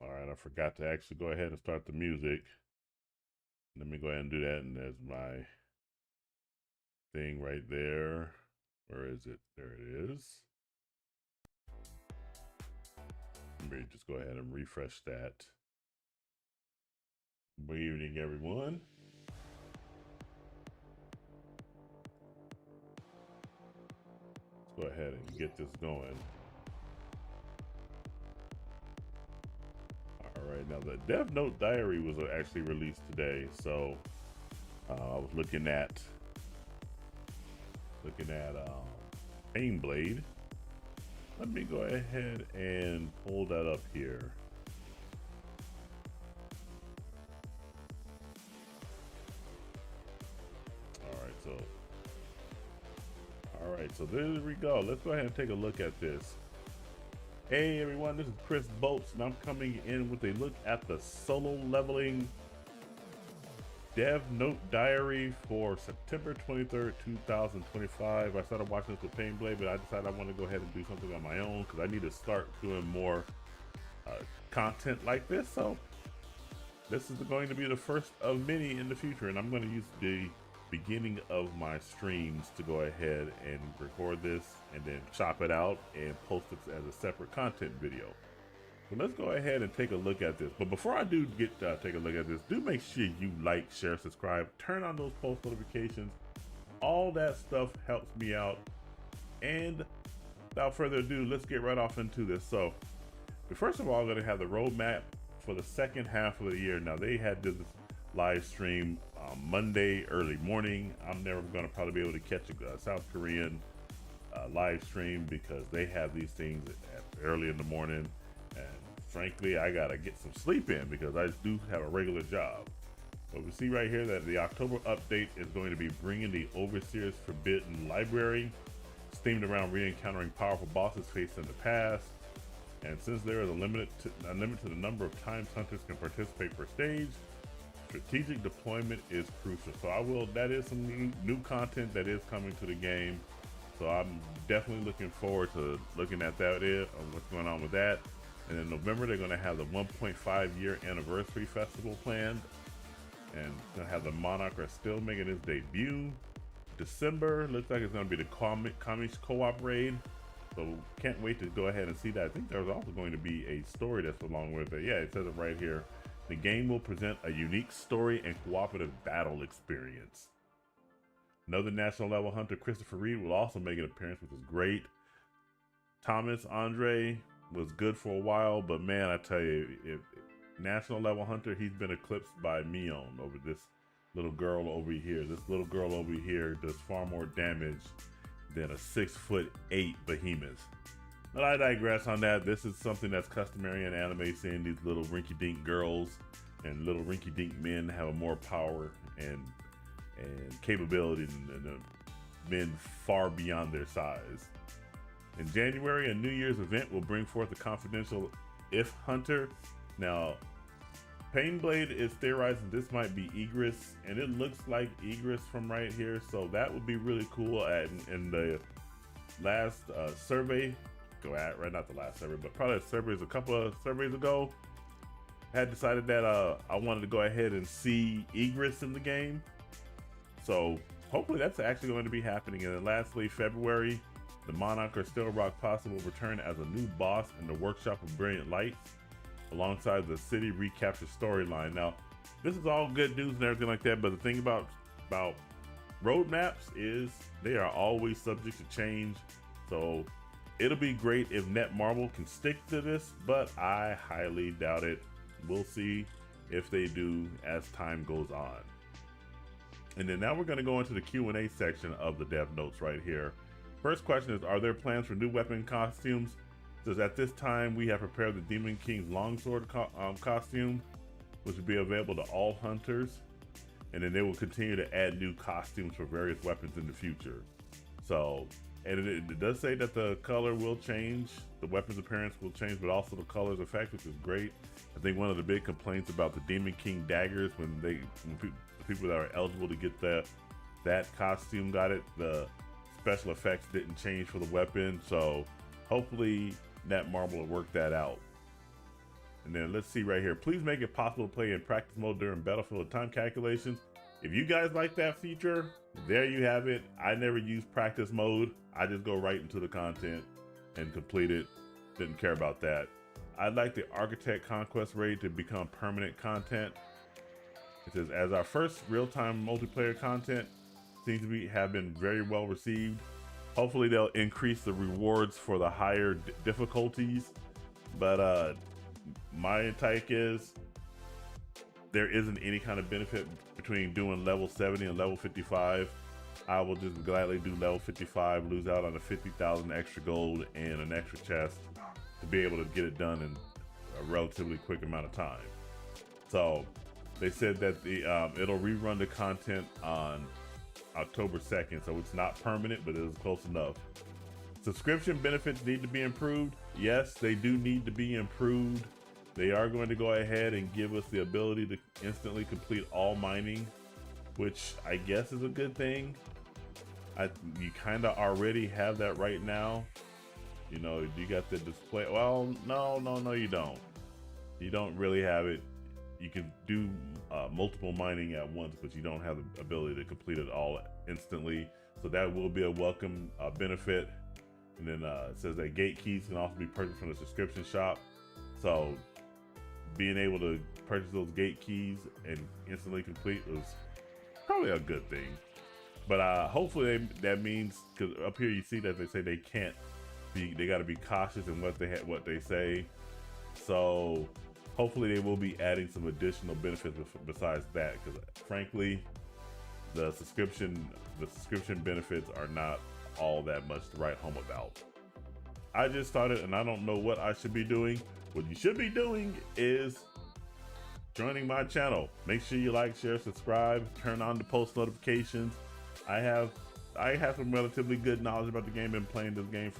All right, I forgot to actually go ahead and start the music. Let me go ahead and do that. And there's my thing right there. Where is it? There it is. Let me just go ahead and refresh that. Good evening, everyone. Let's go ahead and get this going. All right, now the Death Note Diary was actually released today, so I was looking at Painblade. Let me go ahead and pull that up here. All right, so there we go. Let's go ahead and take a look at this. Hey everyone, this is Chris Bolts, and I'm coming in with a look at the solo leveling Dev Note Diary for September 23rd, 2025. I started watching this with Painblade, but I decided I want to go ahead and do something on my own because I need to start doing more content like this. So this is going to be the first of many in the future, and I'm going to use the beginning of my streams to go ahead and record this and then chop it out and post it as a separate content video. So let's go ahead and take a look at this. But before I do get take a look at this, do make sure you like, share, subscribe, turn on those post notifications. All that stuff helps me out. And without further ado, let's get right off into this. So first of all, I'm going to have the roadmap for the second half of the year. Now they had this live stream Monday early morning. I'm never going to probably be able to catch a South Korean live stream because they have these things early in the morning, and frankly I gotta get some sleep in because I do have a regular job. But we see right here that the October update is going to be bringing the Overseer's Forbidden Library. It's themed around re-encountering powerful bosses faced in the past, and since there is a limit to the number of times hunters can participate per stage, strategic deployment is crucial. So that is some new content that is coming to the game. So I'm definitely looking forward to looking at that, what's going on with that. And in November, they're going to have the 1.5 year anniversary festival planned. And going to have the Monarch are still making its debut. December, looks like it's going to be the Comics Co-op raid. So can't wait to go ahead and see that. I think there's also going to be a story that's along with it. Yeah, it says it right here. The game will present a unique story and cooperative battle experience. Another national level hunter, Christopher Reed, will also make an appearance, which is great. Thomas Andre was good for a while, but man, I tell you, if national level hunter, he's been eclipsed by Mion over this little girl over here. This little girl over here does far more damage than a 6'8" behemoth. But I digress on that. This is something that's customary in anime, seeing these little rinky-dink girls and little rinky-dink men have more power and capability than the men far beyond their size. In January, a New Year's event will bring forth the confidential If Hunter. Now, Painblade is theorizing this might be Egress, and it looks like Egress from right here, so that would be really cool. In the last survey, not the last survey, but probably a couple of surveys ago, I had decided that I wanted to go ahead and see Egress in the game. So hopefully that's actually going to be happening. And then lastly, February, the Monarch or Still Rock Posse will return as a new boss in the Workshop of Brilliant Lights, alongside the city recapture storyline. Now, this is all good news and everything like that, but the thing about roadmaps is they are always subject to change. So it'll be great if Netmarble can stick to this, but I highly doubt it. We'll see if they do as time goes on. And then now we're going to go into the Q&A section of the dev notes right here. First question is, are there plans for new weapon costumes? It says, at this time, we have prepared the Demon King's longsword costume, which will be available to all hunters. And then they will continue to add new costumes for various weapons in the future. So, and it does say that the color will change, the weapon's appearance will change, but also the color's effect, which is great. I think one of the big complaints about the Demon King daggers, when people that are eligible to get that costume got it, the special effects didn't change for the weapon. So hopefully Netmarble will work that out. And then let's see right here. Please make it possible to play in practice mode during battlefield time calculations. If you guys like that feature, there you have it. I never use practice mode. I just go right into the content and complete it. Didn't care about that. I'd like the Architect Conquest raid to become permanent content. It says, as our first real-time multiplayer content seems to have been very well received. Hopefully they'll increase the rewards for the higher difficulties. But my take is there isn't any kind of benefit between doing level 70 and level 55. I will just gladly do level 55, lose out on the 50,000 extra gold and an extra chest to be able to get it done in a relatively quick amount of time. So they said that it'll rerun the content on October 2nd, so it's not permanent, but it is close enough. Subscription benefits need to be improved. Yes, they do need to be improved. They are going to go ahead and give us the ability to instantly complete all mining, which I guess is a good thing. You kind of already have that right now. You know, you got the display. Well, no, you don't. You don't really have it. You can do multiple mining at once, but you don't have the ability to complete it all instantly. So that will be a welcome benefit. And then it says that gate keys can also be purchased from the subscription shop. So being able to purchase those gate keys and instantly complete was probably a good thing. But hopefully that means, because up here you see that they say they can't be, they got to be cautious in what they say. So hopefully they will be adding some additional benefits besides that, because frankly the subscription benefits are not all that much to write home about. I just started and I don't know what I should be doing. What you should be doing is joining my channel. Make sure you like, share, subscribe, turn on the post notifications. I have some relatively good knowledge about the game. Been playing this game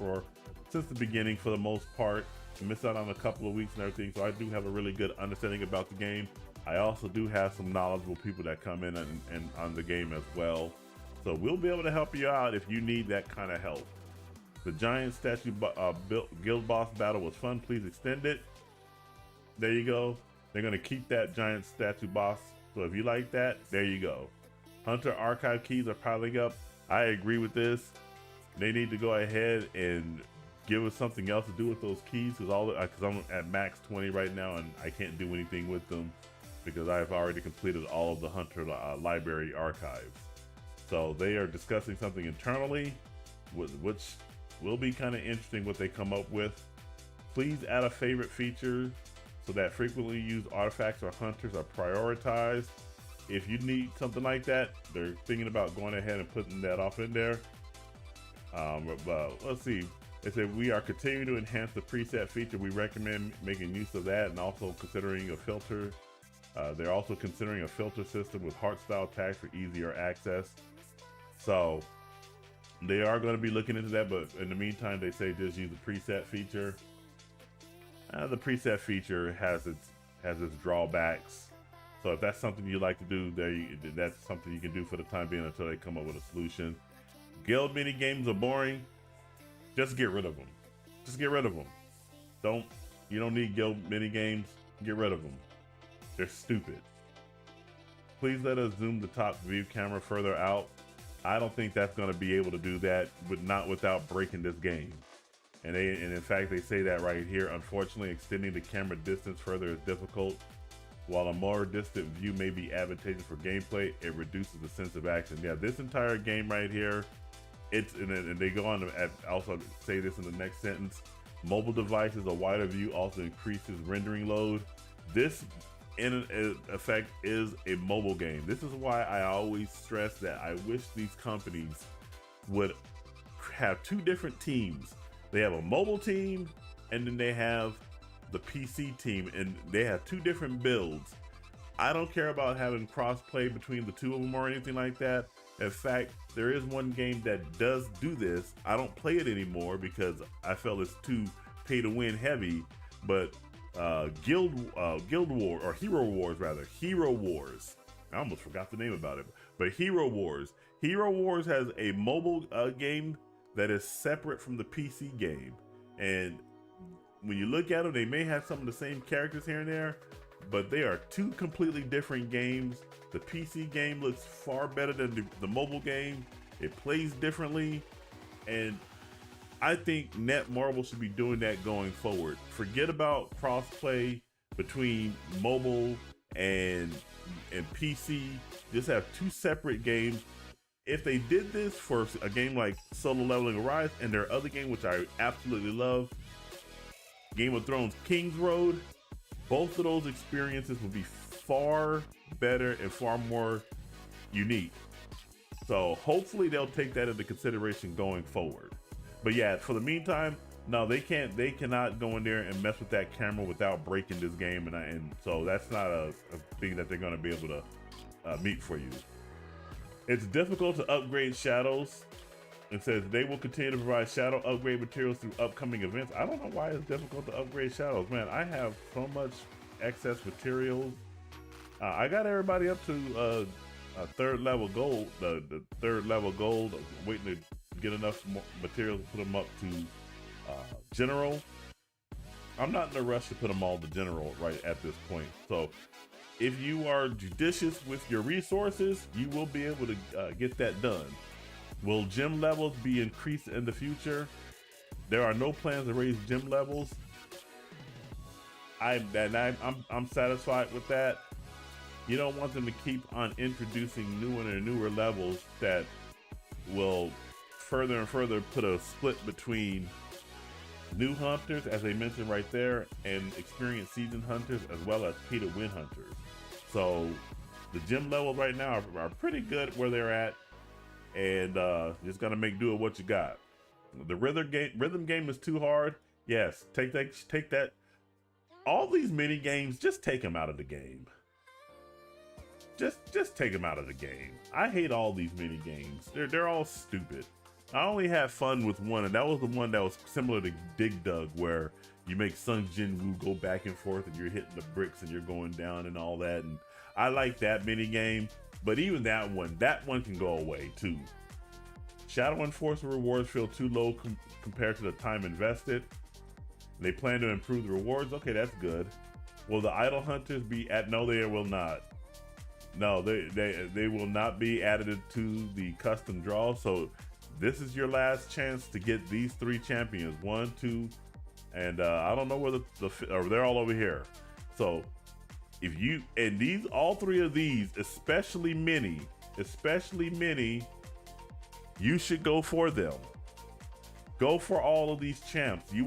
since the beginning for the most part. I missed out on a couple of weeks and everything, so I do have a really good understanding about the game. I also do have some knowledgeable people that come in and on the game as well. So we'll be able to help you out if you need that kind of help. The giant statue guild boss battle was fun. Please extend it. There you go. They're going to keep that giant statue boss. So if you like that, there you go. Hunter archive keys are piling up. I agree with this. They need to go ahead and give us something else to do with those keys, because I'm at max 20 right now and I can't do anything with them because I've already completed all of the Hunter library archives. So they are discussing something internally, which will be kind of interesting what they come up with. Please add a favorite feature so that frequently used artifacts or hunters are prioritized. If you need something like that, they're thinking about going ahead and putting that off in there. But let's see. They said we are continuing to enhance the preset feature. We recommend making use of that and also considering a filter. They're also considering a filter system with heart style tags for easier access. So they are going to be looking into that, but in the meantime, they say just use the preset feature. The preset feature has its drawbacks. So if that's something you like to do, that's something you can do for the time being until they come up with a solution. Guild mini games are boring. Just get rid of them. Just get rid of them. You don't need guild mini games. Get rid of them. They're stupid. Please let us zoom the top view camera further out. I don't think that's going to be able to do that, but not without breaking this game. And in fact, they say that right here. Unfortunately, extending the camera distance further is difficult. While a more distant view may be advantageous for gameplay, it reduces the sense of action. Yeah, this entire game right here, and they go on to also say this in the next sentence. Mobile devices, a wider view also increases rendering load. This, in effect, is a mobile game. This is why I always stress that I wish these companies would have two different teams. They have a mobile team, and then they have the PC team, and they have two different builds. I don't care about having cross-play between the two of them or anything like that. In fact, there is one game that does do this. I don't play it anymore because I felt it's too pay-to-win heavy, but Guild War, or Hero Wars rather, Hero Wars. I almost forgot the name about it, but Hero Wars. Hero Wars has a mobile game that is separate from the PC game, and when you look at them, they may have some of the same characters here and there, but they are two completely different games. The PC game looks far better than the mobile game. It plays differently, and I think Netmarble should be doing that going forward. Forget about crossplay between mobile and PC. Just have two separate games. If they did this for a game like Solo Leveling Arise and their other game, which I absolutely love, Game of Thrones King's Road, both of those experiences would be far better and far more unique. So hopefully they'll take that into consideration going forward. But yeah, for the meantime, no, they cannot go in there and mess with that camera without breaking this game, and so that's not a thing that they're going to be able to meet for you. It's difficult to upgrade shadows. It says they will continue to provide shadow upgrade materials through upcoming events. I don't know why it's difficult to upgrade shadows, man. I have so much excess materials. I got everybody up to a third level gold, the third level gold. I'm waiting to get enough materials to put them up to general. I'm not in a rush to put them all to general right at this point. So if you are judicious with your resources, you will be able to get that done. Will gym levels be increased in the future? There are no plans to raise gym levels. I'm satisfied with that. You don't want them to keep on introducing newer and newer levels that will further and further put a split between new hunters, as they mentioned right there, and experienced seasoned hunters, as well as pay to win hunters. So the gym levels right now are pretty good where they're at, and just gotta make do with what you got. The rhythm game is too hard. Yes, take that. All these mini games, just take them out of the game. Just take them out of the game. I hate all these mini games. They're all stupid. I only had fun with one, and that was the one that was similar to Dig Dug, where you make Sung Jin Woo go back and forth and you're hitting the bricks and you're going down and all that. And I like that mini game, but even that one can go away too. Shadow Enforcer rewards feel too low compared to the time invested. They plan to improve the rewards. Okay, that's good. Will the idle hunters be at? No, they will not. No, they will not be added to the custom draw. So this is your last chance to get these 3 champions. 1, 2, and I don't know where or they're all over here. So if you, and these, all 3 of these, especially mini, you should go for them. Go for all of these champs. You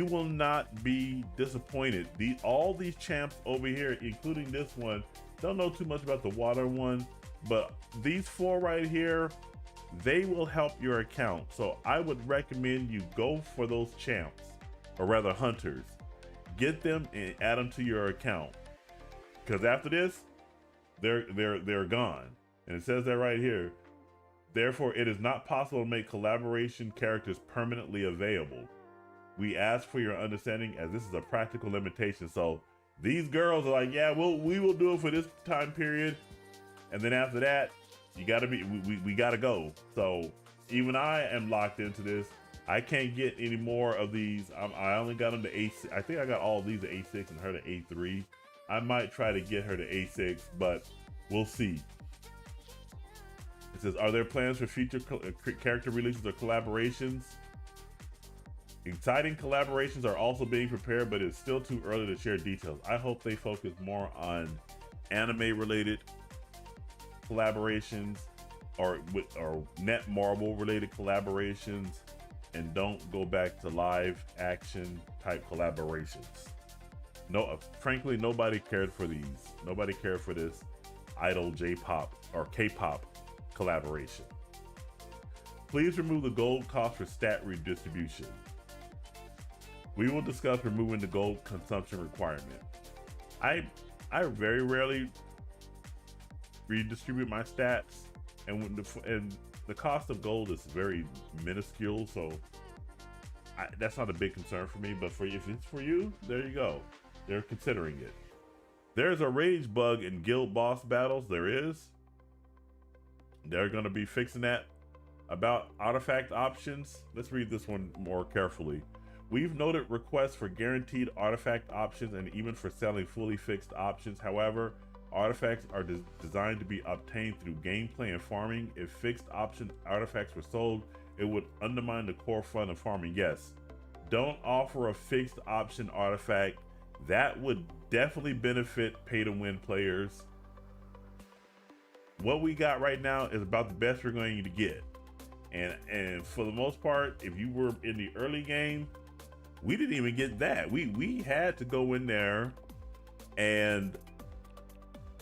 will not be disappointed. All these champs over here, including this one, don't know too much about the water one, but these 4 right here, they will help your account. So I would recommend you go for those champs, or rather hunters. Get them and add them to your account, because after this, they're gone. And it says that right here. Therefore, it is not possible to make collaboration characters permanently available. We ask for your understanding, as this is a practical limitation. So these girls are like, yeah, we will do it for this time period, and then after that, you gotta be, we gotta go. So even I am locked into this. I can't get any more of these. I only got them to A6. I think I got all these to A6 and her to A3. I might try to get her to A6, but we'll see. It says, are there plans for future character releases or collaborations? Exciting collaborations are also being prepared, but it's still too early to share details. I hope they focus more on anime-related collaborations or Netmarble related collaborations, and don't go back to live action type collaborations. No, frankly, nobody cared for these. Nobody cared for this idol J-pop or K-pop collaboration. Please remove the gold cost for stat redistribution. We will discuss removing the gold consumption requirement. I very rarely redistribute my stats, and the cost of gold is very minuscule, so that's not a big concern for me. But if it's for you, there you go. They're considering it. There's a rage bug in guild boss battles. There is. They're going to be fixing that. About artifact options, let's read this one more carefully. We've noted requests for guaranteed artifact options and even for selling fully fixed options. However, artifacts are designed to be obtained through gameplay and farming. If fixed option artifacts were sold, it would undermine the core fun of farming. Yes, don't offer a fixed option artifact. That would definitely benefit pay to win players. What we got right now is about the best we're going to get. And for the most part, if you were in the early game, we didn't even get that. We had to go in there and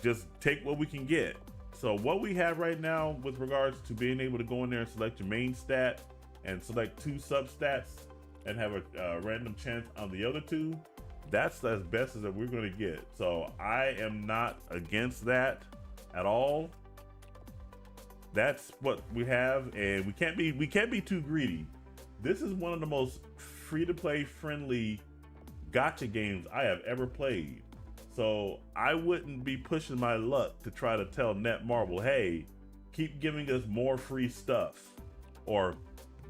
just take what we can get. So what we have right now with regards to being able to go in there and select your main stat and select 2 substats and have a random chance on the other 2, that's as best as that we're going to get. So I am not against that at all. That's what we have, and we can't be too greedy. This is one of the most free-to-play friendly gacha games I have ever played. So I wouldn't be pushing my luck to try to tell Netmarble, hey, keep giving us more free stuff or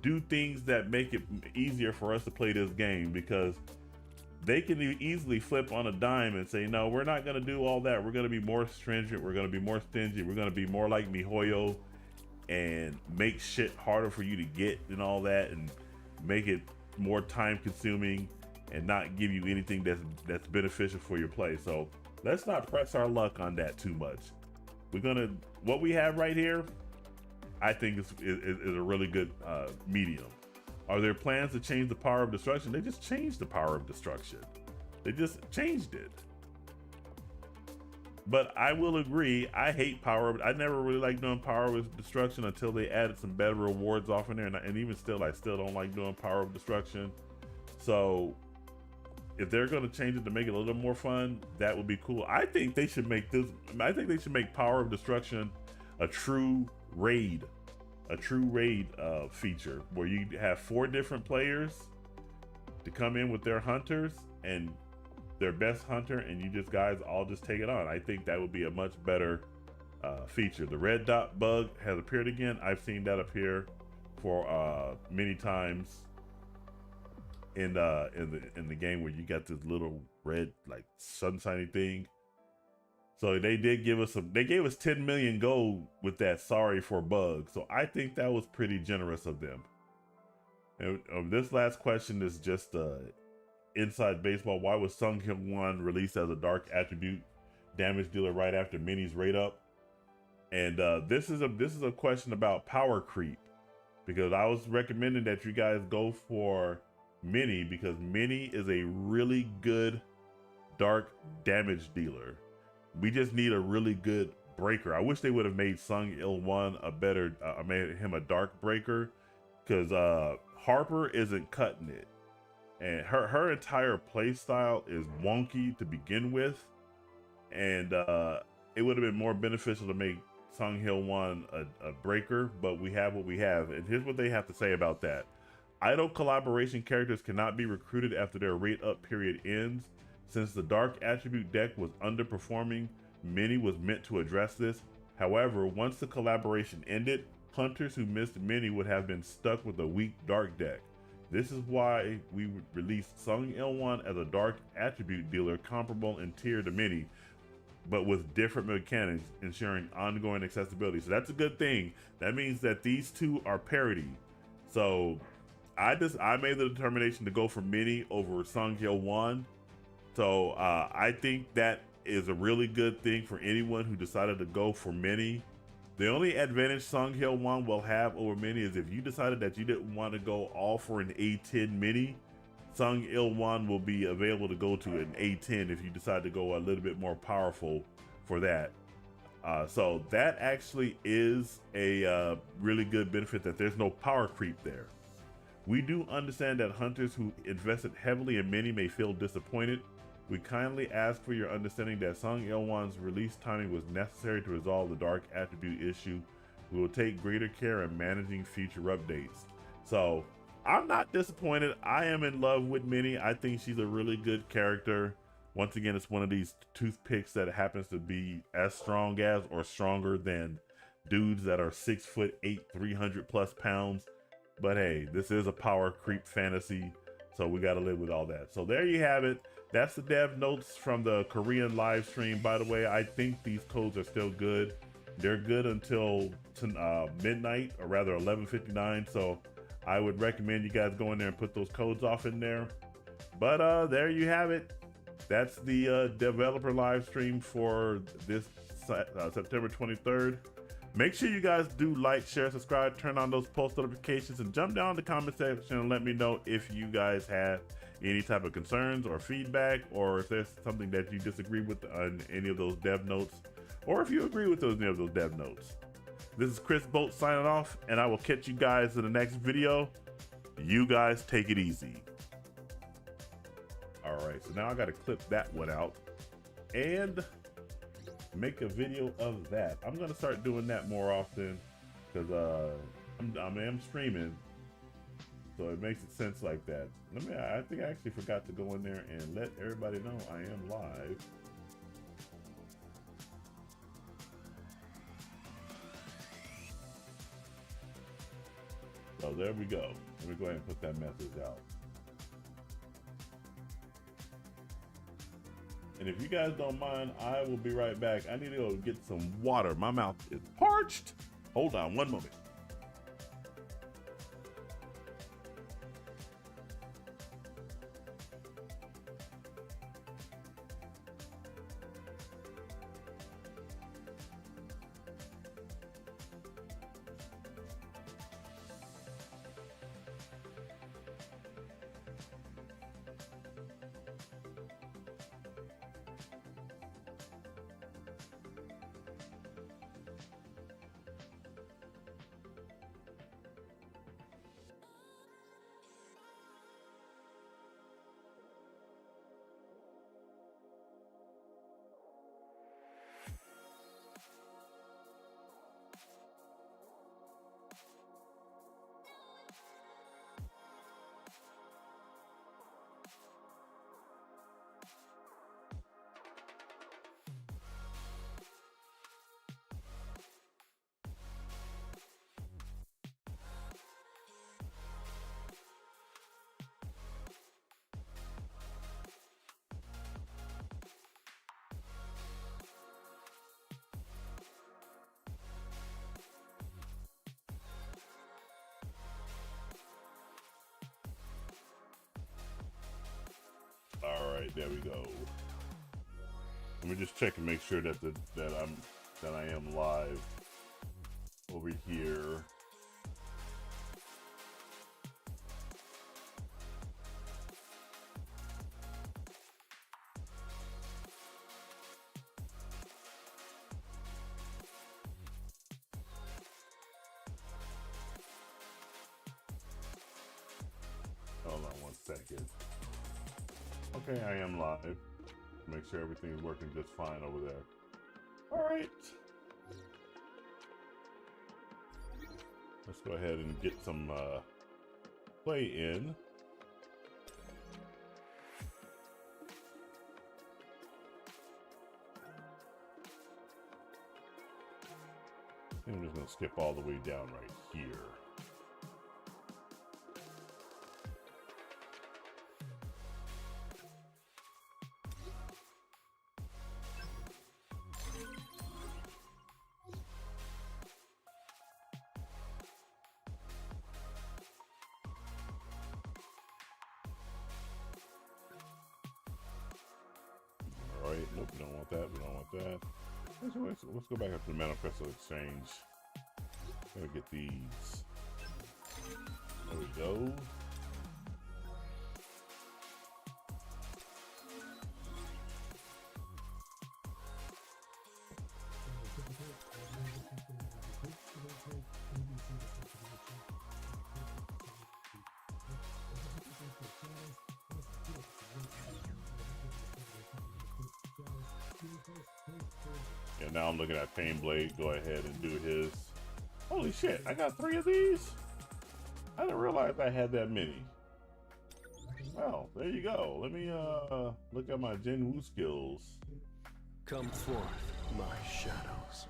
do things that make it easier for us to play this game, because they can easily flip on a dime and say, no, we're not going to do all that. We're going to be more stringent. We're going to be more stingy. We're going to be more like MiHoYo and make shit harder for you to get and all that, and make it more time consuming and not give you anything that's beneficial for your play. So let's not press our luck on that too much. What we have right here, I think is a really good medium. Are there plans to change the power of destruction? They just changed the power of destruction. They just changed it. But I will agree, I hate power. I never really liked doing power of destruction until they added some better rewards off in there. And even still, I still don't like doing power of destruction. So if they're going to change it to make it a little more fun, that would be cool. I think they should make power of destruction a true raid feature where you have 4 different players to come in with their hunters and their best hunter, and you guys all just take it on. I think that would be a much better feature. The red dot bug has appeared again. I've seen that appear for many times in the game, where you got this little red like sunshiny thing. So they gave us 10 million gold with that sorry for bug. So I think that was pretty generous of them. And this last question is just inside baseball. Why was Sung Hyung-won released as a dark attribute damage dealer right after Mini's rate up? And this is a question about power creep, because I was recommending that you guys go for Mini, because Mini is a really good dark damage dealer. We just need a really good breaker. I wish they would have made Sung Il-won made him a dark breaker, because Harper isn't cutting it. And her entire play style is wonky to begin with, and it would have been more beneficial to make Sung Hyung-won a breaker, but we have what we have. And here's what they have to say about that. Idle collaboration characters cannot be recruited after their rate up period ends. Since the dark attribute deck was underperforming, Mini was meant to address this. However, once the collaboration ended, hunters who missed Mini would have been stuck with a weak dark deck. This is why we released Sung Il-won as a dark attribute dealer comparable in tier to Mini, but with different mechanics, ensuring ongoing accessibility. So that's a good thing. That means that these two are parity. So I made the determination to go for Mini over Sung Il-won. So I think that is a really good thing for anyone who decided to go for Mini. The only advantage Sung Il-won will have over Mini is if you decided that you didn't want to go all for an A10 Mini, Sung Il-won will be available to go to an A10 if you decide to go a little bit more powerful for that. So that actually is a really good benefit, that there's no power creep there. We do understand that hunters who invested heavily in Mini may feel disappointed. We kindly ask for your understanding that Sung Il-won's release timing was necessary to resolve the dark attribute issue. We will take greater care in managing future updates. So I'm not disappointed. I am in love with Mini. I think she's a really good character. Once again, it's one of these toothpicks that happens to be as strong as or stronger than dudes that are 6'8", 300+ pounds. But hey, this is a power creep fantasy. So we got to live with all that. So there you have it. That's the dev notes from the Korean live stream. By the way, I think these codes are still good. They're good until midnight, or rather 11:59. So I would recommend you guys go in there and put those codes off in there. But there you have it. That's the developer live stream for this September 23rd. Make sure you guys do like, share, subscribe, turn on those post notifications, and jump down in the comment section and let me know if you guys have any type of concerns or feedback, or if there's something that you disagree with on any of those dev notes, or if you agree with any of those dev notes. This is Chris Bolt signing off, and I will catch you guys in the next video. You guys take it easy. All right, so now I got to clip that one out and make a video of that. I'm gonna start doing that more often because I am streaming, so it makes it sense like that. I think I actually forgot to go in there and let everybody know I am live. So there we go. Let me go ahead and put that message out. And if you guys don't mind, I will be right back. I need to go get some water. My mouth is parched. Hold on one moment. All right, there we go. Let me just check and make sure that I am live over here. Hold on one second. Okay, I am live. Make sure everything is working just fine over there. All right. Let's go ahead and get some play in. And I'm just going to skip all the way down right here. Alright, nope, we don't want that, we don't want that. Let's go back up to the Manifesto Exchange. Gotta get these. There we go. And now I'm looking at Painblade. Go ahead and do his. Holy shit, I got 3 of these? I didn't realize I had that many. Well, there you go. Let me look at my Jin Woo skills. Come forth, my shadows.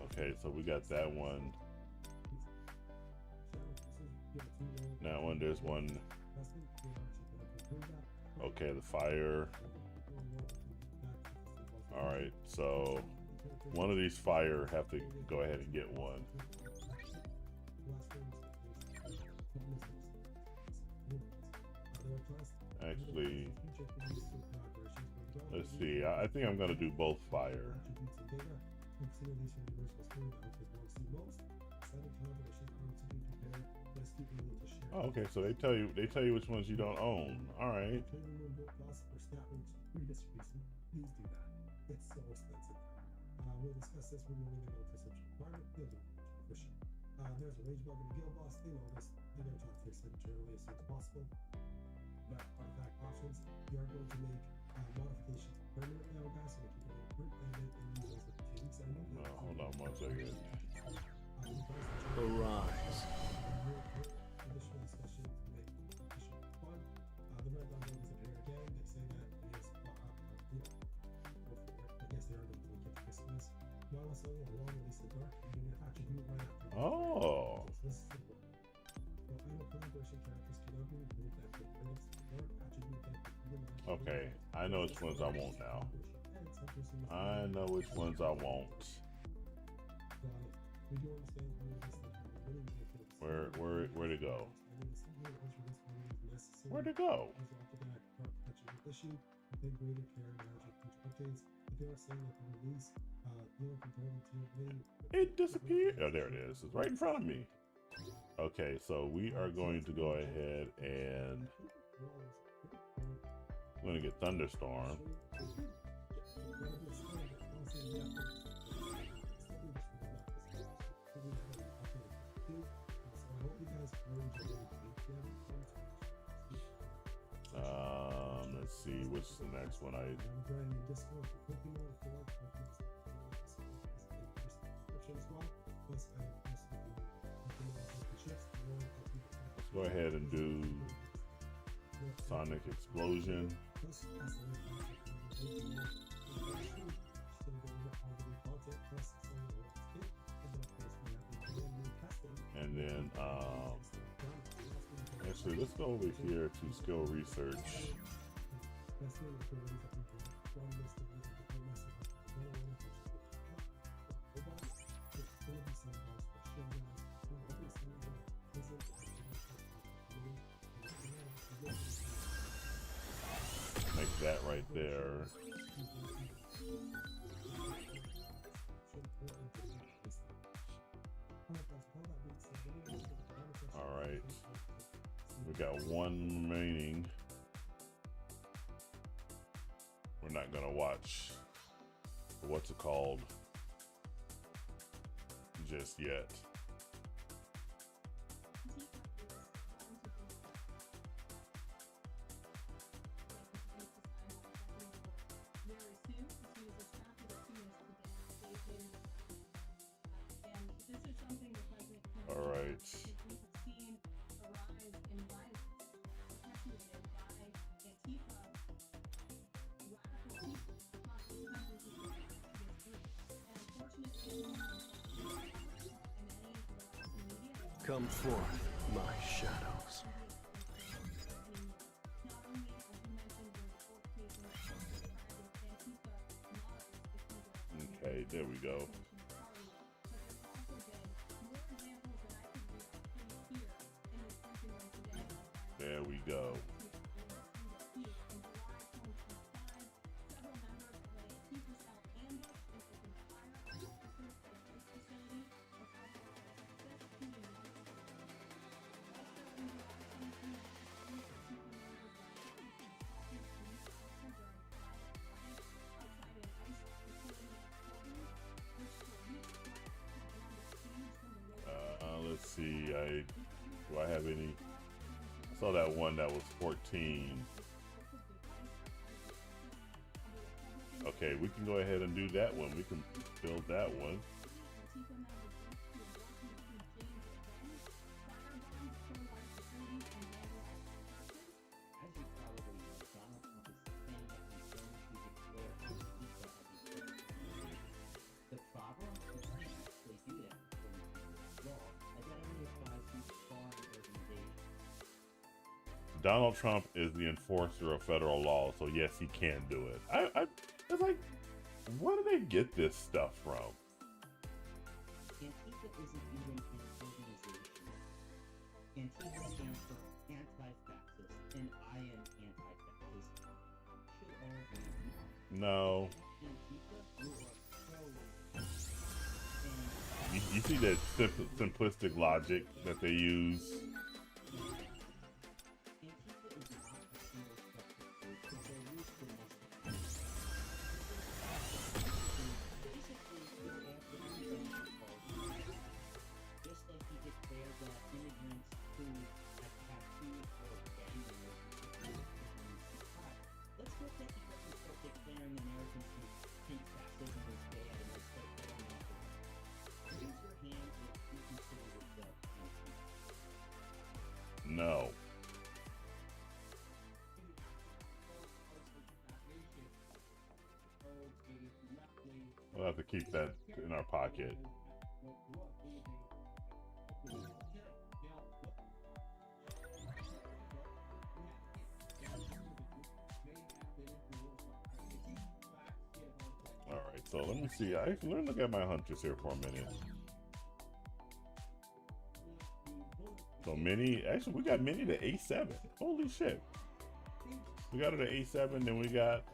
Okay, so we got that one. Now when there's one. Okay, the fire. All right, so one of these fire have to go ahead and get one. Actually, let's see. I think I'm gonna do both fire. Oh, okay, so they tell you which ones you don't own. All right. We'll discuss this removing the notice of requirement building for sure. There's a rage bug in the guild boss. They know this. They're going to try to fix it internally as soon as possible. But artifact options, we are going to make modifications permanent now, guys, so we can go group edit and use those for 2 weeks. Hold on 1 second. Arise. Additional discussion to make additional fun. The red dog will disappear again. They say that it is, I guess they are going to look at Christmas. While it's all along, at least the dark, you're going to attribute right after. Oh. So this is simple. So I know collaboration characters cannot be removed after minutes. Dark attribute that. Okay, I know which ones I won't now. I know which ones I won't. Where to go? Where to go? It disappeared. Oh, there it is. It's right in front of me. Okay, so we are going to go ahead and I'm going to get Thunderstorm. Let's see, what's the next one? Let's go ahead and do Sonic Explosion. And then actually let's go over here to skill research. Make that right there. All right, we got one remaining. We're not gonna watch what's it called just yet. All right. Come forth, my shadows. Okay, there we go. There we go. Let's see, do I have any? I saw that one that was 14. Okay, we can go ahead and do that one. We can build that one. Donald Trump is the enforcer of federal law, so yes, he can do it. It's like, where do they get this stuff from? Antifa isn't even an organization. Antifa stands for anti-fascist, and I am anti-fascist. Should all be. No. Antifa, you are pro. You see that simplistic logic that they use? No. We'll have to keep that in our pocket. Alright, so let me see. Let me look at my hunters here for a minute. So Mini, actually we got Mini to A7. Holy shit. We got her to A7, then we got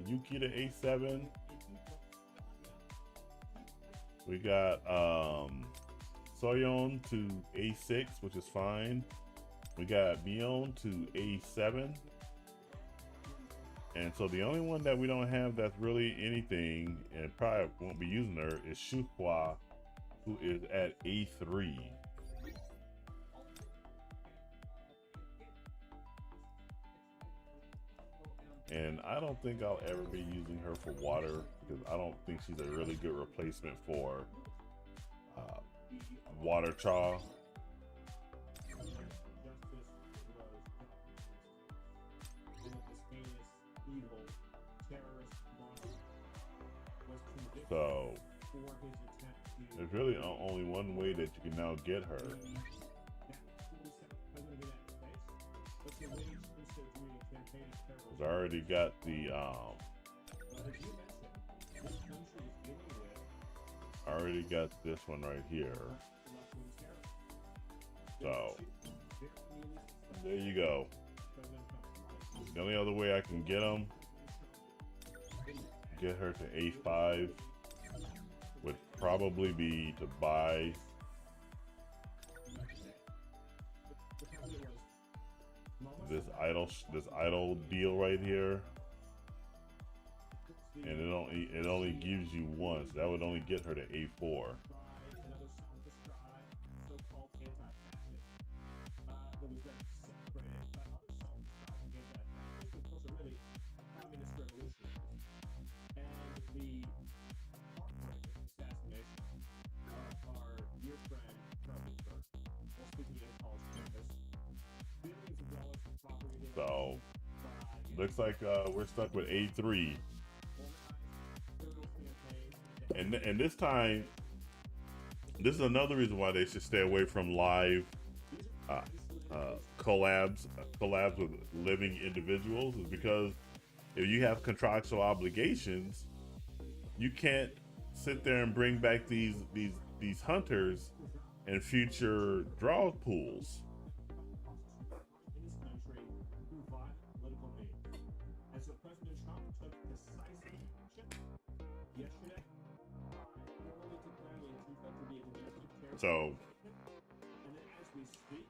Yuki to A7. We got Soyeon to A6, which is fine. We got Mion to A7. And so the only one that we don't have that's really anything, and probably won't be using her, is Shuhua, who is at A3. And I don't think I'll ever be using her for water because I don't think she's a really good replacement for water Chaw. So there's really only one way that you can now get her. I already got the I already got this one right here. So there you go. The only other way I can get them, get her to A5, would probably be to buy this idle deal right here, and it only gives you one, so that would only get her to A4. So looks like we're stuck with A3, and this time, this is another reason why they should stay away from live collabs with living individuals, is because if you have contractual obligations, you can't sit there and bring back these hunters in future draw pools. So, as we speak,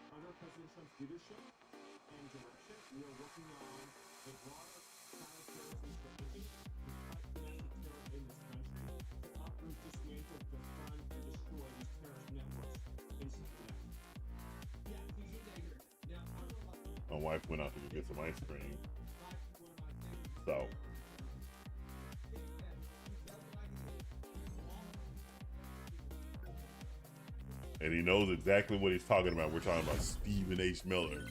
under President Trump's leadership and direction, we are working on a broader counterterrorism strategy to fight domestic terror in this country, to uproot, dismantle, defund, and destroy these terrorist networks inside out. My wife went out to go get some ice cream. So. And he knows exactly what he's talking about. We're talking about Stephen H. Miller.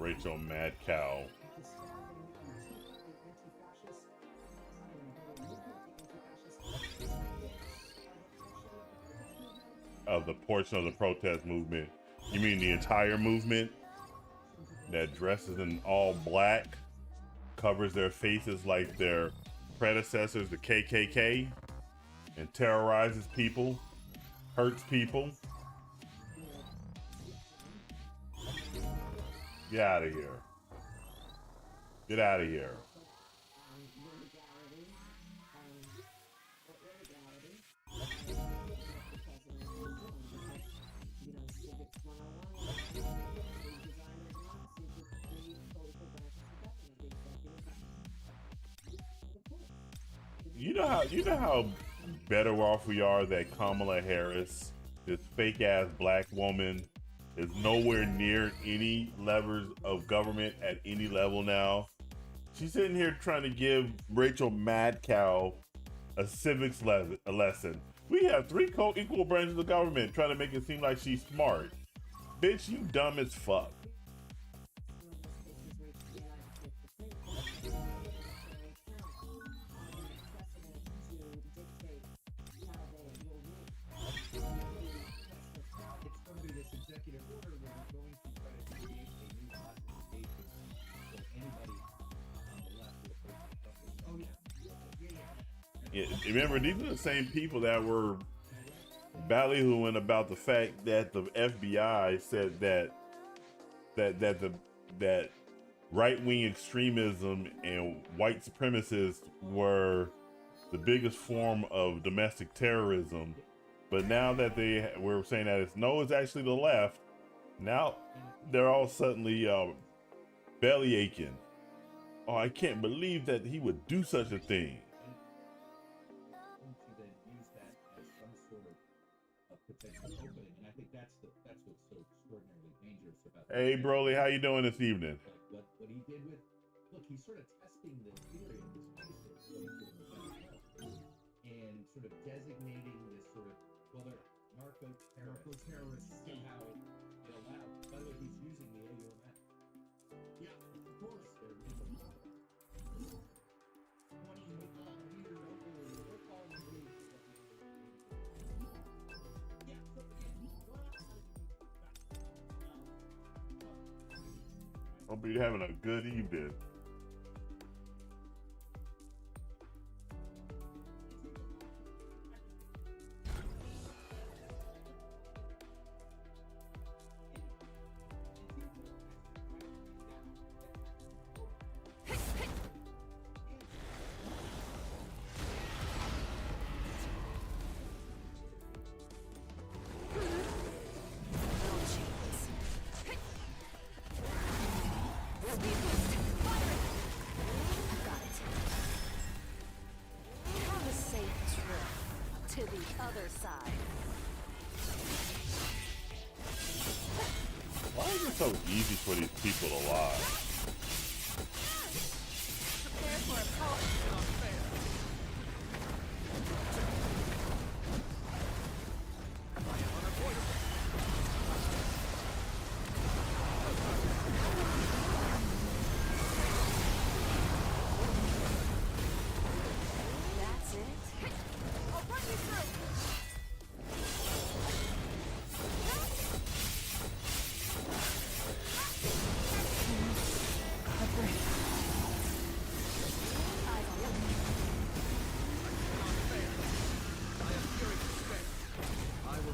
Rachel Mad Cow. Of the portion of the protest movement. You mean the entire movement that dresses in all black, covers their faces like their predecessors, the KKK, and terrorizes people, hurts people? Get out of here. Get out of here. You know how better off we are that Kamala Harris, this fake ass black woman, is nowhere near any levers of government at any level now. She's sitting here trying to give Rachel Mad Cow a civics lesson. We have three co-equal branches of government trying to make it seem like she's smart. Bitch, you dumb as fuck. Yeah, remember, these are the same people that were ballyhooing about the fact that the FBI said that right-wing extremism and white supremacists were the biggest form of domestic terrorism. But now that we're saying that it's actually the left. Now they're all suddenly belly aching. Oh, I can't believe that he would do such a thing. And I think that's what's so extraordinarily dangerous about. Hey, Broly, how you doing this evening? What he did with, look, he's sort of testing the theory of this basis, and sort of designating this sort of, well, they're narco-terrorists somehow allowed. By the way, he's using the AUMF. Yeah, of course, they're legal power. 20 years Hope you're having a good evening. Why is it so easy for these people to lie? That's it. I'll run you through.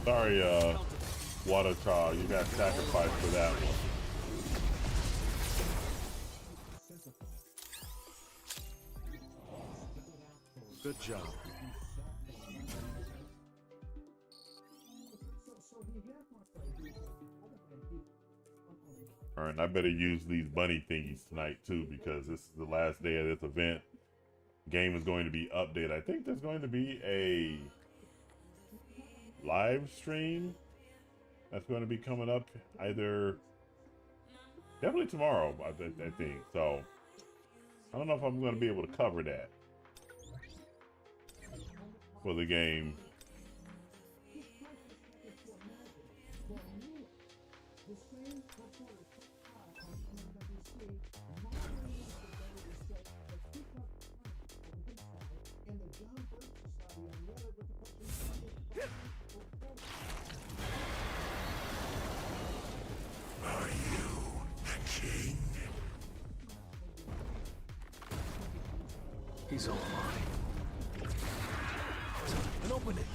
Sorry, Water Child, you got sacrificed for that one. Good job. Alright, I better use these bunny thingies tonight too, because this is the last day of this event. Game is going to be updated. I think there's going to be a live stream that's going to be coming up either definitely tomorrow, I think. So I don't know if I'm going to be able to cover that for the game. He's all mine. And open it.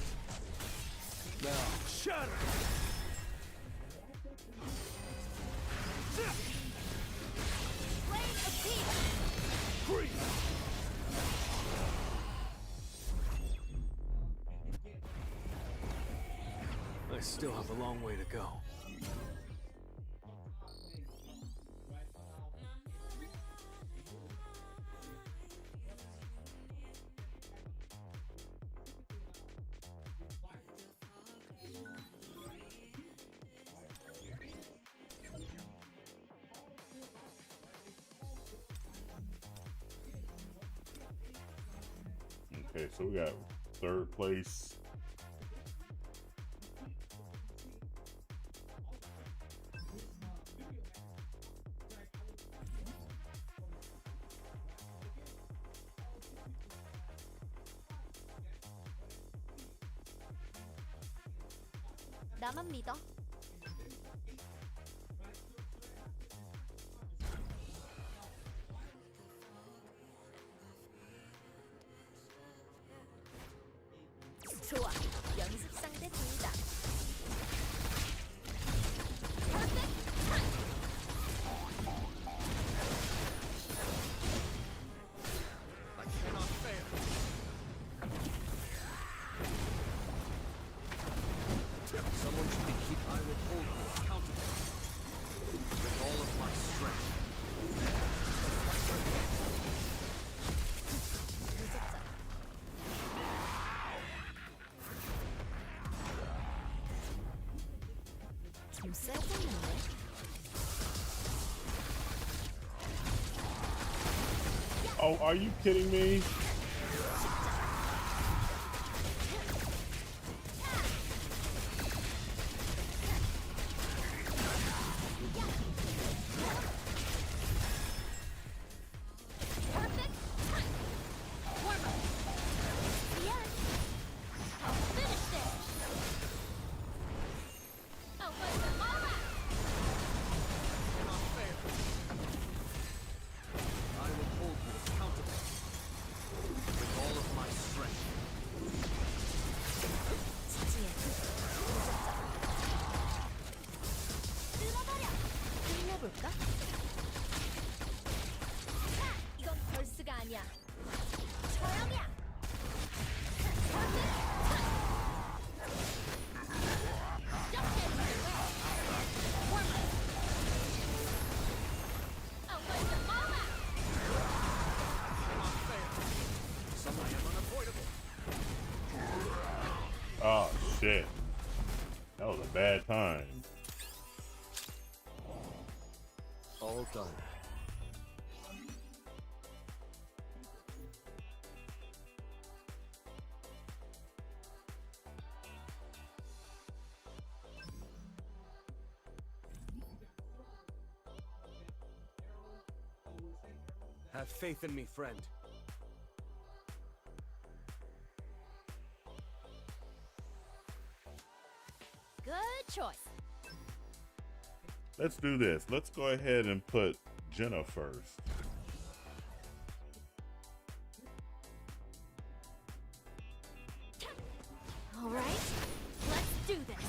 Now, shatter! Blade of peace! Free! I still have a long way to go. Okay, so we got third place. 나만 믿어. 좋아. 연습 상대 둘다. I cannot fail. Someone should be keep. I will hold you accountable with all of my strength. 좀 세졌는데? Oh, are you kidding me? I will hold you accountable with all of my strength. 뜯어버려! 끝내볼까? 이건 벌스가 아니야. 저형이야. Some I am unavoidable. Oh shit. That was a bad time. All done. Have faith in me, friend. Good choice. Let's do this. Let's go ahead and put Jenna first. All right, let's do this.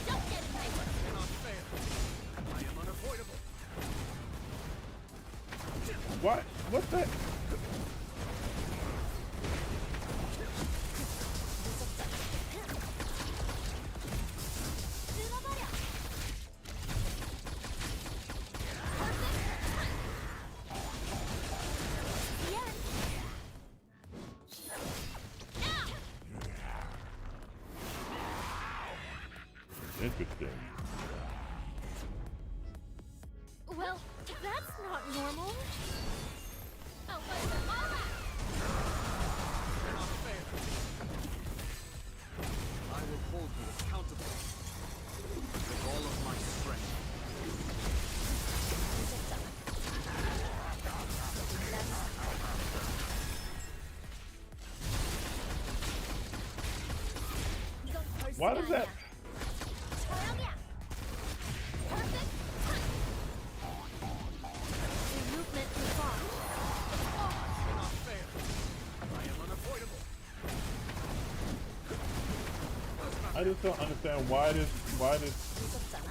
Don't get in my way. Cannot fail. I am unavoidable. What? What the? 뜯어버려. 미안. Interesting. Well, that's not normal. Oh, wait, all right. Cannot fail. I will hold you accountable with all of my strength. Why does that? 촬영이야. Perfect touch. Your movement was off. Cannot fail. I am unavoidable. I just don't understand why this. 무섭잖아.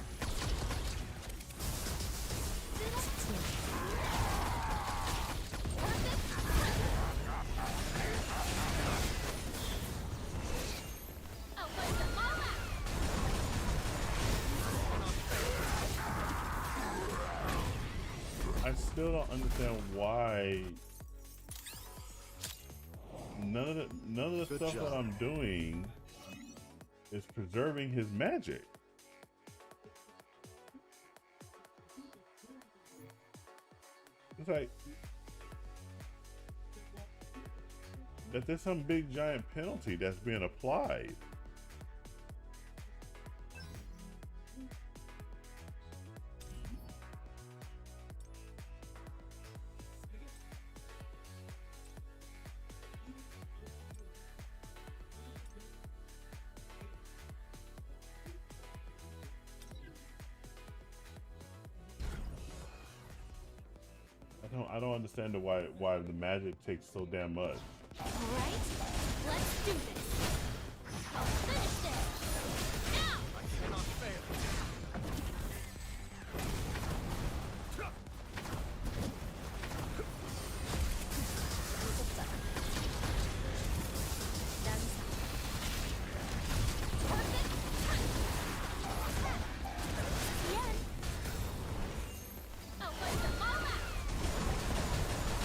I still don't understand why none of the Good stuff job. that I'm doing is preserving his magic. It's like that there's some big giant penalty that's being applied. I don't understand why the magic takes so damn much. Alright, let's do this. I'll finish this. Now! I cannot fail. 무섭잖아. 난사. Perfect touch. The end. Oh, what's the all out?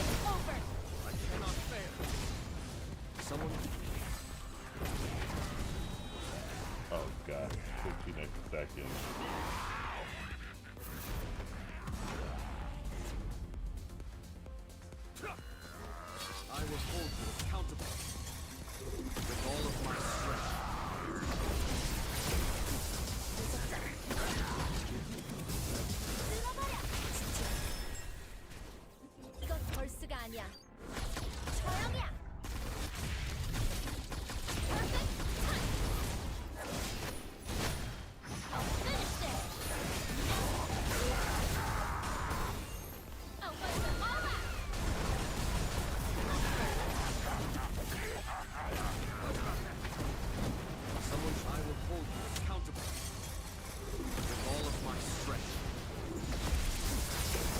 It's over. I cannot fail. Someone. Oh god, 15 extra seconds. I will hold you accountable with all of my strength. 쓸어버려. 이건 벌스가 아니야. 촬영이야. Perfect touch. I'll finish this. Oh, what's the all out? Someone I will hold you accountable with all of my strength.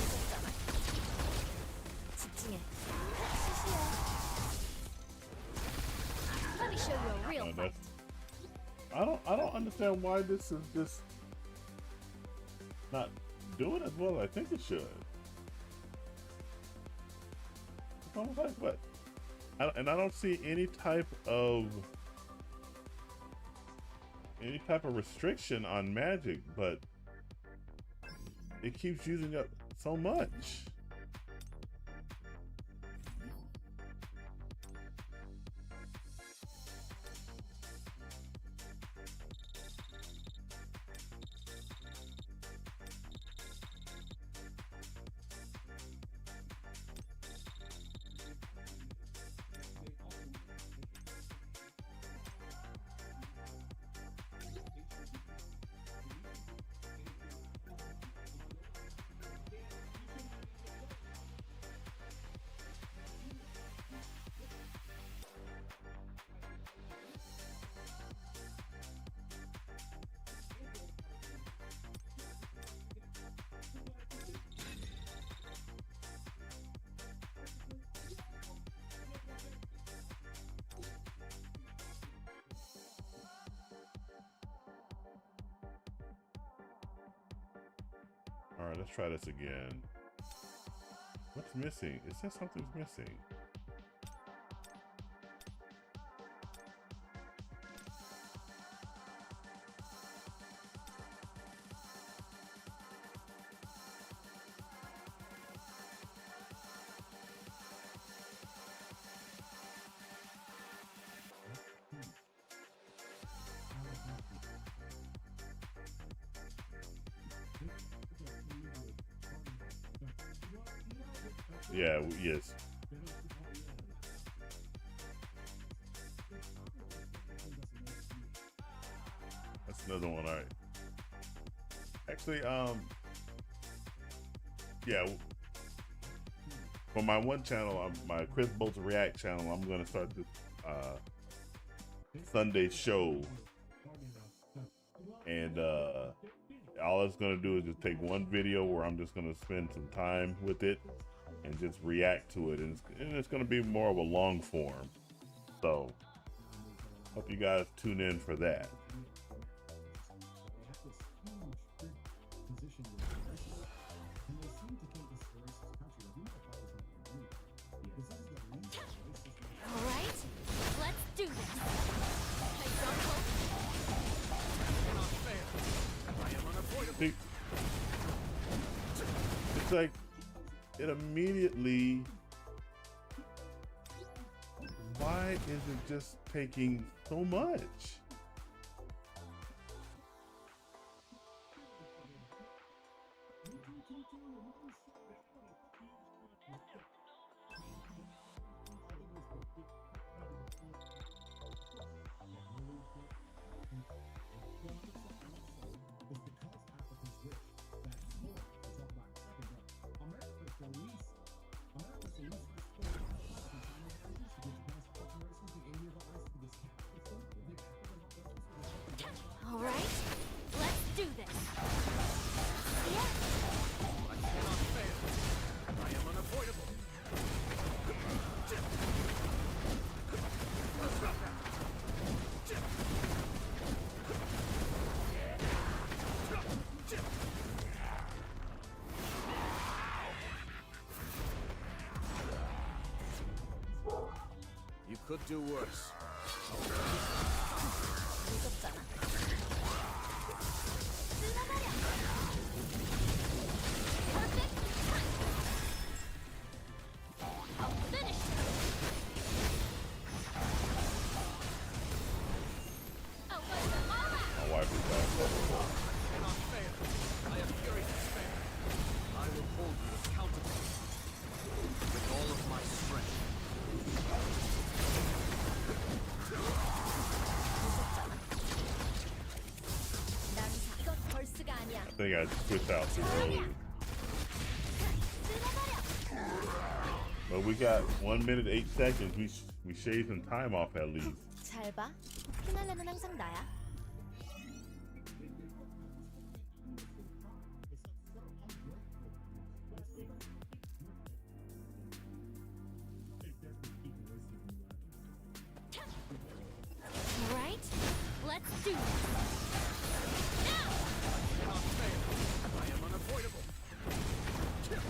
무섭잖아. 집중해. 시시해. Let me show you a real And fight. I don't understand why this is just not doing as well as I think it should. It's almost like what? And I don't see any type of restriction on magic, but it keeps using up so much. All right, let's try this again. What's missing? It says something's missing. Yeah, yes. Another one, all right. Actually, yeah. For my one channel, my Chris Bolts React channel, I'm gonna start this Sunday show, and all it's gonna do is just take one video where I'm just gonna spend some time with it and just react to it, and it's gonna be more of a long form. So hope you guys tune in for that. All right, let's do this. I don't hope. Not fair. I am unavoidable. See, it's like it immediately. Why is it just taking so much? All right, let's do this. Yeah. I cannot fail. I am unavoidable. Stop that. You could do worse. 무섭잖아. 쓸어버려. Perfect time. I'll finish. I'll wipe them all out. My wife is back. Cannot fail. I have fury to spare. I will hold you accountable with all of my strength. 무섭잖아. 난 이건 벌스가 아니야. I think I switched out too early. 쓸어버려. But we got 1 minute 8 seconds. We shaved some time off at least. 잘 봐. 피날레는 항상 나야. All right, let's do this. Now. Cannot fail. I am unavoidable. This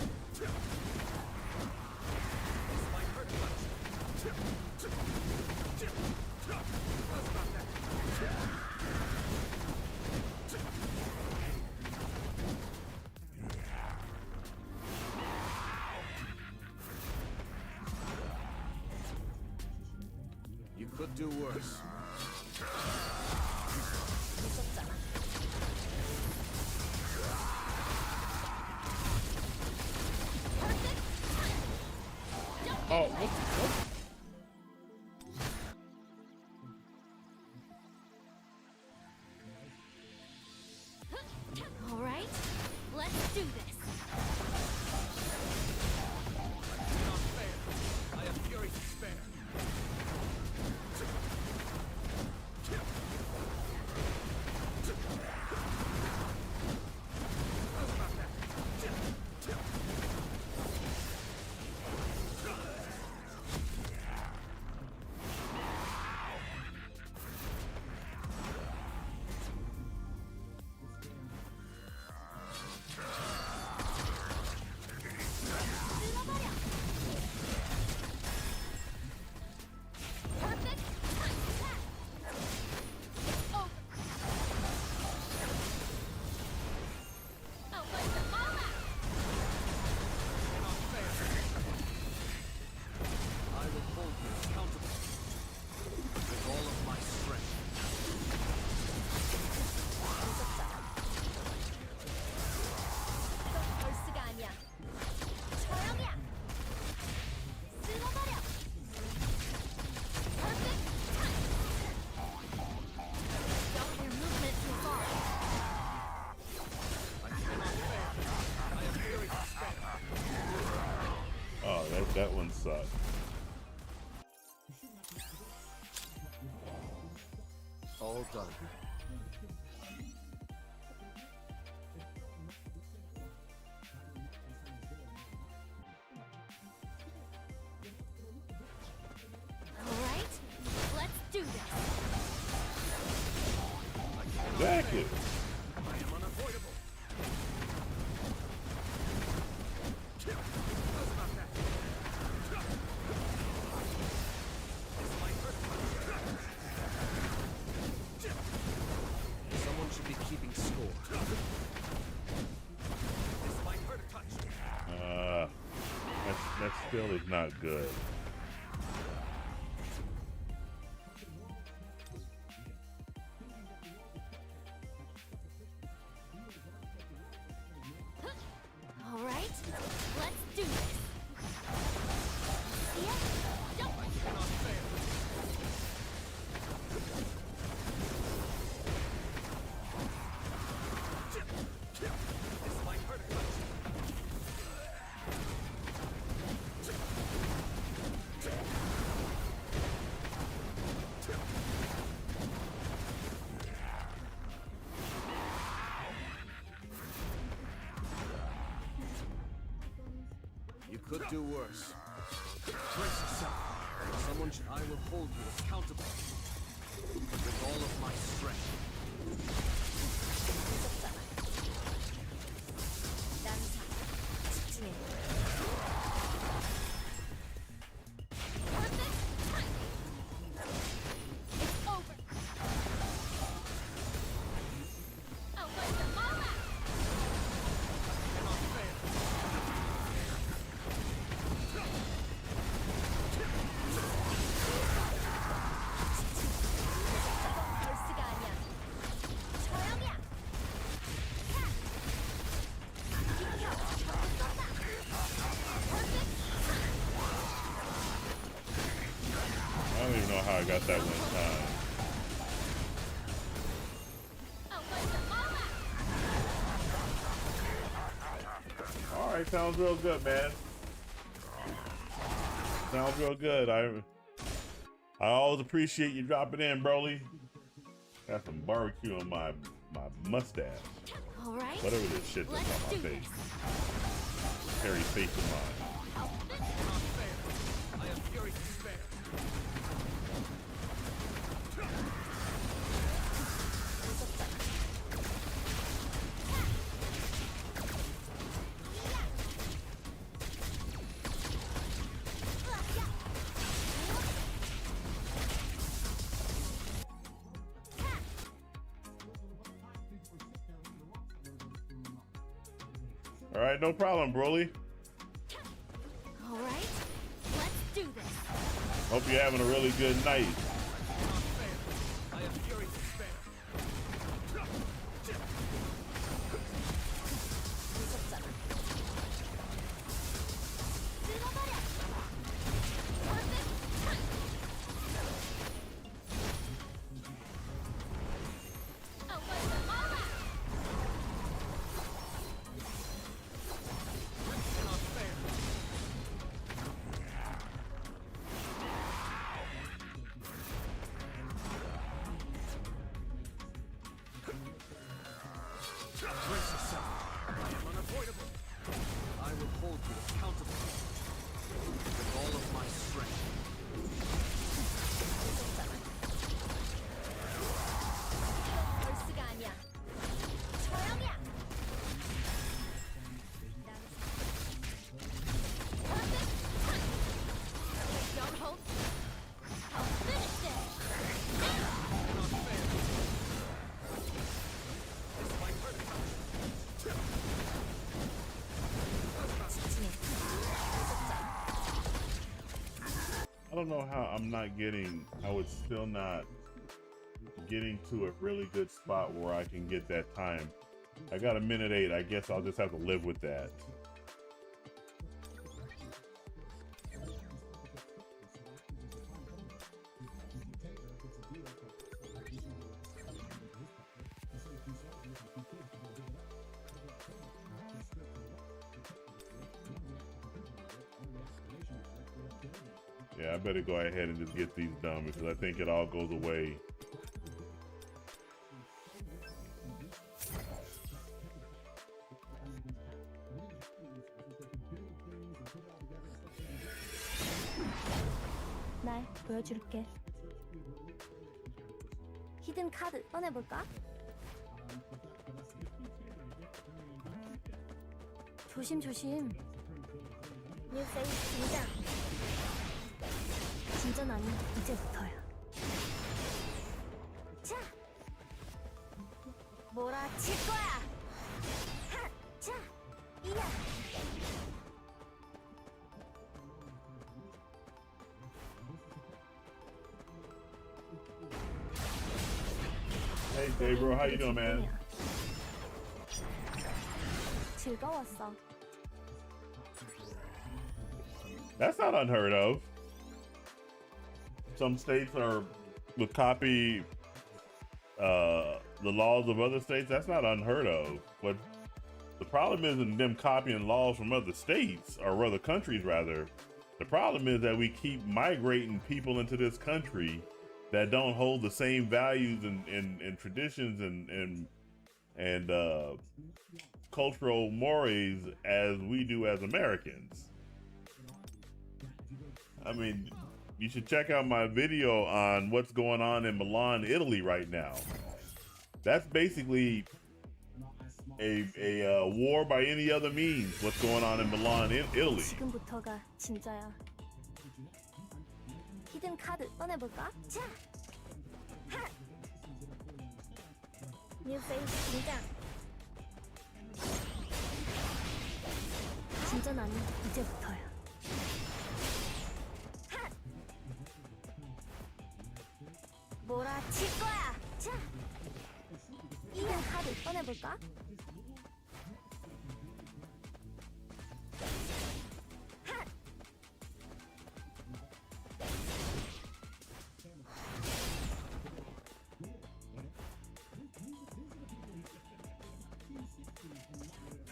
might hurt much. Let's not that. You could do worse. 무섭잖아. Perfect time. Oh, what? All right, let's do this. Cannot fail. I have fury to spare. Let's not that. That one sucked. All done. Alright, let's do this. Exactly. I am unavoidable. How's about that? This might hurt. Someone should be keeping score. This might hurt a touch. That still is not good. Alright, let's do this. See ya? Don't Cannot fail. This might hurt a touch. You could do worse. Brace yourself. Someone should. I will hold you accountable with all of my strength. perfect timing. It's over. I'll wipe them all out. Cannot fail. Sigarnia. Choramia. Cat. Perfect. I don't even know how I got that one time. I'll wipe them all out. All right, sounds real good, man. Sounds real good. I always appreciate you dropping in, Broly. Got some barbecue on my mustache. Alright, Whatever this shit that's let's on do my face. this. Hairy face of mine. I'll finish it. Cannot fail. I have fury to spare. All right, no problem, Broly. Alright, let's do this. Hope you're having a really good night. Cannot fail. I have fury to spare. I'll wipe them all out. Cannot fail. Brace yourself. I am unavoidable. I will hold you accountable with all of my strength. Sigarnia. Choramia. Perfect timing. Don't hold. I'll finish this. Cannot fail. This might hurt a touch. I don't know how I'm not getting, how it's still not getting to a really good spot where I can get that time. I got a minute 8. I guess I'll just have to live with that. Yeah, I better go ahead and just get these done because I think it all goes away. 날 보여줄게. 히든 카드 꺼내볼까? 조심조심. 뉴 페이스 등장. 진전하니 이제부터야. 자, 몰아칠 거야. 하, 자, 이야. Hey, Dave, bro, how you doing, man? 즐거웠어. That's not unheard of. Some states would copy the laws of other states. That's not unheard of. What the problem isn't them copying laws from other states or other countries, rather. The problem is that we keep migrating people into this country that don't hold the same values and traditions and cultural mores as we do as Americans. I mean, you should check out my video on what's going on in Milan, Italy right now. That's basically a war by any other means. What's going on in Milan, Italy. 지금부터가 진짜야. 히든 카드 꺼내볼까? 자, 하. 뉴 페이스 등장. 진전하니 이제부터야. 하. 몰아칠 거야. 자, 히든 카드 꺼내볼까?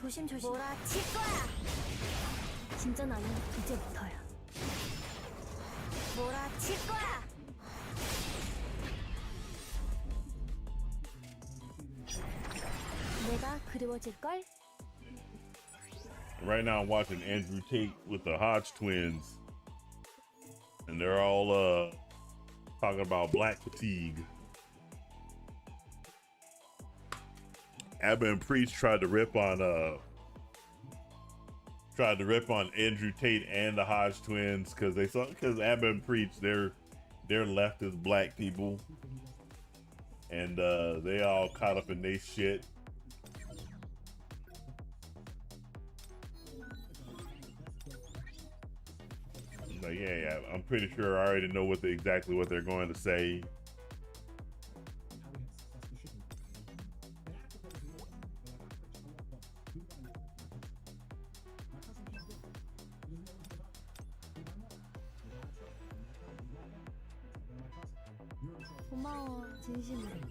조심조심. 몰아칠 거야. 진전하니 이제부터야. 몰아칠 거야. 내가 그리워질 걸. Right now I'm watching Andrew Tate with the Hodge twins, and they're all talking about black fatigue. Abba and Preach tried to rip on Andrew Tate and the Hodge twins because Abba and Preach they're leftist black people, and they all caught up in their shit. Like, yeah, I'm pretty sure I already know exactly what they're going to say. 고마워, 진심으로.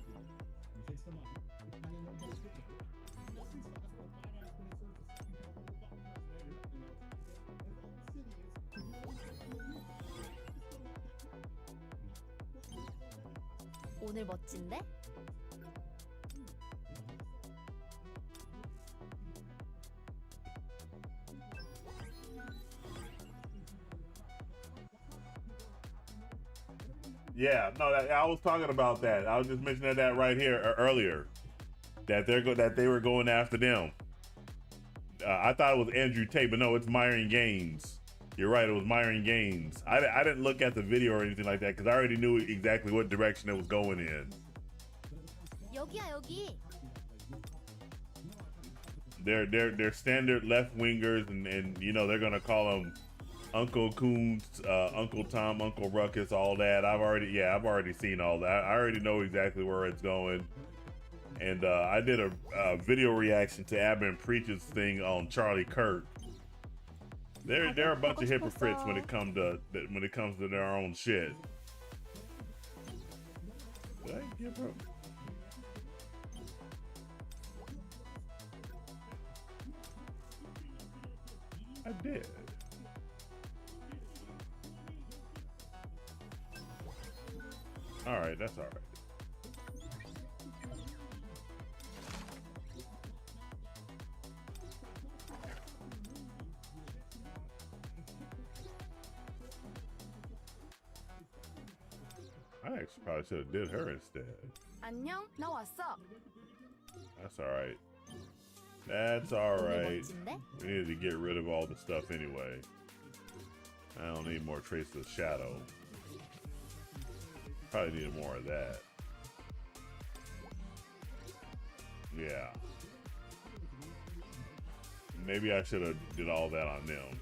오늘 멋진데? Yeah, no, I was talking about that. I was just mentioning that right here earlier, that they were going after them. I thought it was Andrew Tate, but no, it's Myron Gaines. You're right, it was Myron Gaines. I didn't look at the video or anything like that because I already knew exactly what direction it was going in. 여기야, 여기. They're standard left wingers, and you know they're gonna call them Uncle Coons, Uncle Tom, Uncle Ruckus, all that. I've already seen all that. I already know exactly where it's going. And I did a video reaction to Abba and Preach's thing on Charlie Kirk. They're a bunch of hypocrites when it comes to their own shit. Did I give up? I did. All right, that's all right. I actually probably should have did her instead. 안녕, 나 왔어. That's all right. That's all 오늘 right. 멋진데? We needed to get rid of all the stuff anyway. I don't need more traces of shadow. Probably needed more of that. Yeah. Maybe I should have did all that on them.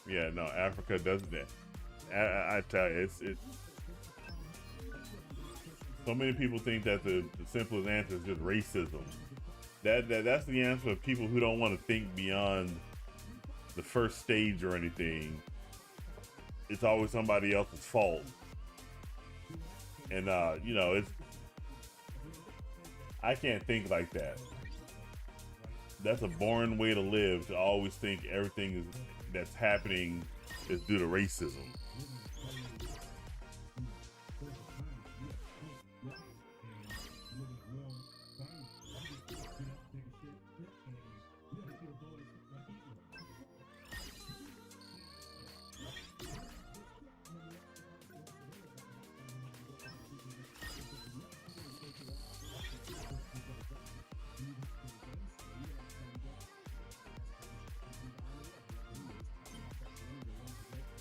Yeah, no, Africa doesn't. I tell you, it's so many people think that the simplest answer is just racism. That's the answer of people who don't want to think beyond the first stage or anything. It's always somebody else's fault, and you know, it's I can't think like that. That's a boring way to live, to always think everything that's happening is due to racism.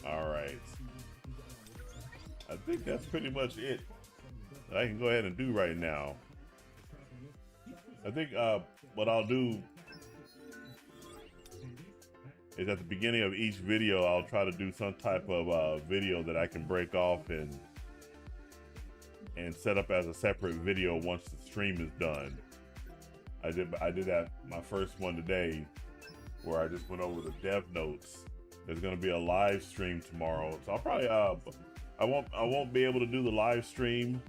All right. I think that's pretty much it that I can go ahead and do right now. I think what I'll do is at the beginning of each video, I'll try to do some type of video that I can break off and set up as a separate video once the stream is done. I did that my first one today, where I just went over the dev notes. There's gonna be a live stream tomorrow, so I'll probably I won't be able to do the live stream.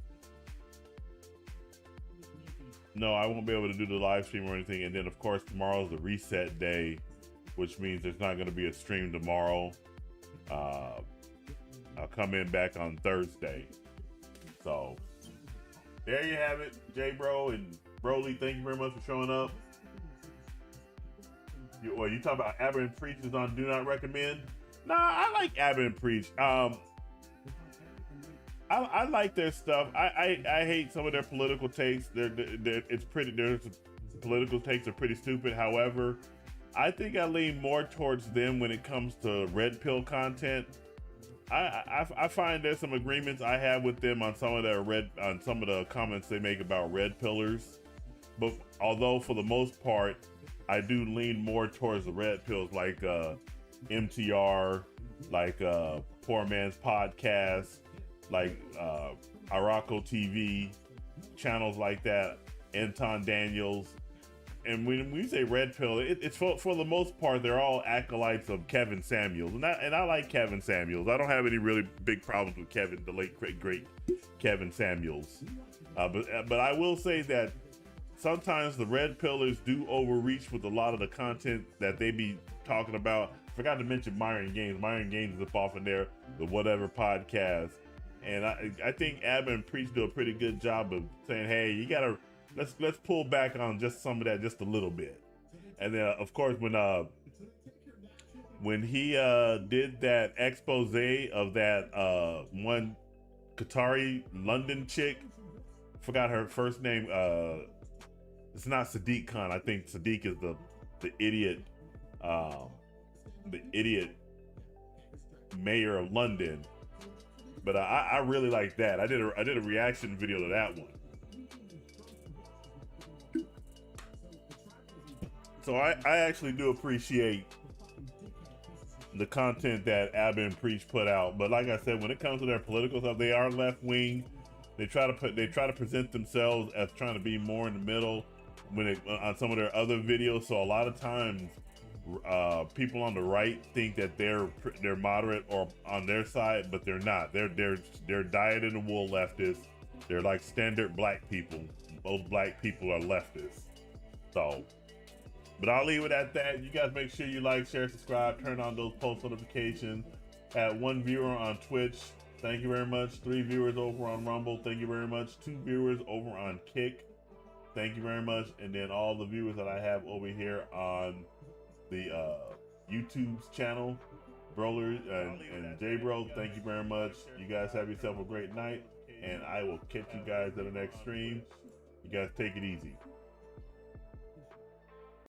No, I won't be able to do the live stream or anything. And then of course tomorrow's the reset day, which means there's not gonna be a stream tomorrow. I'll come in back on Thursday. So there you have it, J Bro and Broly. Thank you very much for showing up. You talk about Aberrant Preach is on Do Not Recommend? Nah, I like Aberrant Preach. I like their stuff. I hate some of their political takes. Their political takes are pretty stupid. However, I think I lean more towards them when it comes to red pill content. I find there's some agreements I have with them on some of the comments they make about red pillars. But although for the most part, I do lean more towards the red pills, like MTR, like Poor Man's Podcast, like Araco TV, channels like that, Anton Daniels. And when we say red pill, it's for the most part, they're all acolytes of Kevin Samuels. And I like Kevin Samuels. I don't have any really big problems with Kevin, the late, great Kevin Samuels. But I will say that sometimes the red pillars do overreach with a lot of the content that they be talking about. Forgot to mention Myron Gaines. Myron Gaines is up off in there, the Whatever Podcast. And I think Abba and Preach do a pretty good job of saying, hey, you gotta, let's pull back on just some of that just a little bit. And then of course when he did that expose of that one Qatari London chick, forgot her first name, it's not Sadiq Khan. I think Sadiq is the idiot mayor of London. But I really like that. I did a reaction video to that one. So I actually do appreciate the content that Abba and Preach put out. But like I said, when it comes to their political stuff, they are left wing. They try to present themselves as trying to be more in the middle when it on some of their other videos. So a lot of times, people on the right think that they're moderate or on their side, but they're not. They're dyed in the wool leftists. They're like standard black people. Most black people are leftists. So, but I'll leave it at that. You guys make sure you like, share, subscribe, turn on those post notifications. Had 1 viewer on Twitch. Thank you very much. 3 viewers over on Rumble. Thank you very much. 2 viewers over on Kick. Thank you very much. And then all the viewers that I have over here on the YouTube's channel, Broler and J-Bro, thank you very much. You guys have yourself a great night, and I will catch you guys in the next stream. You guys take it easy.